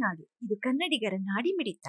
ನಾಡು, ಇದು ಕನ್ನಡಿಗರ ನಾಡಿ ಮಿಡಿತ.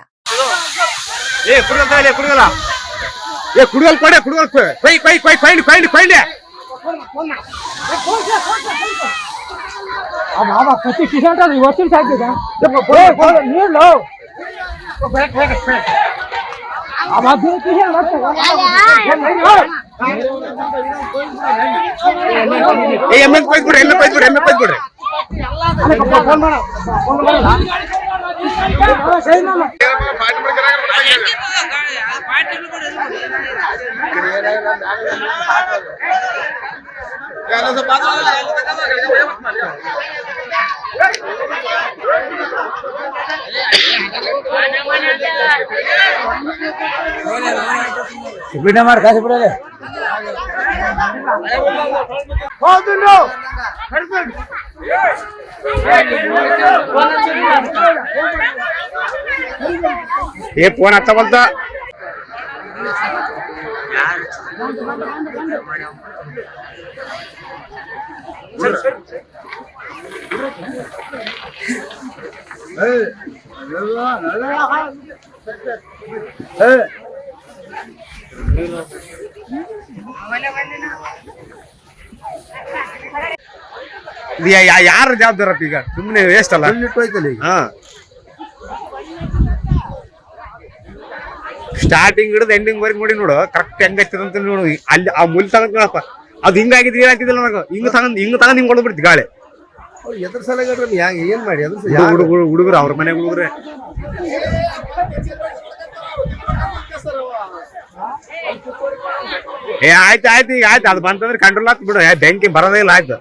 ये फोन आता बोलता ಯಾರು ಜವಾಬ್ದಾರಪ್ಪ ಈಗ ಸುಮ್ಮನೆ ವೇಸ್ಟ್ ಅಲ್ಲ. ಸ್ಟಾರ್ಟಿಂಗ್ ಹಿಡಿದು ಎಂಡಿಂಗ್ ವರೆಗೆ ನೋಡಿ ನೋಡು ಕರೆಕ್ಟ್ ಹೆಂಗೈತಿದಂತ ನೋಡು. ಅಲ್ಲಿ ಆ ಮುಲ್ ತಗೊಂಡಪ್ಪ ಅದು ಹಿಂಗಾಗಿದ್ದು ಏನಾಗ್ತಿದಿಲ್ಲ ನನಗೆ ಹಿಂಗ ತಗೊಂಡ್ ಹಿಂಗ್ ಕೊಡ್ಬಿಡ್ತಿ ಗಾಳಿ. ಎದ್ರ ಸಲ ಏನ್ ಮಾಡಿ ಹುಡುಗರು ಅವ್ರ ಮನೆ ಹುಡುಗ್ರೆ ಆಯ್ತು ಈಗ ಆಯ್ತು ಅದು ಬಂತಂದ್ರೆ ಕಂಟ್ರೋಲ್ ಆಯ್ತು ಬಿಡು. ಬೆಂಕಿ ಬರೋದೇ ಇಲ್ಲ. ಆಯ್ತು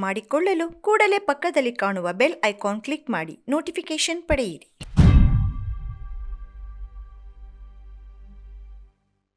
ಮಾಡಿಕೊಳ್ಳಲು ಕೂಡಲೇ ಪಕ್ಕದಲ್ಲಿ ಕಾಣುವ ಬೆಲ್ ಐಕಾನ್ ಕ್ಲಿಕ್ ಮಾಡಿ ನೋಟಿಫಿಕೇಶನ್ ಪಡೆಯಿರಿ.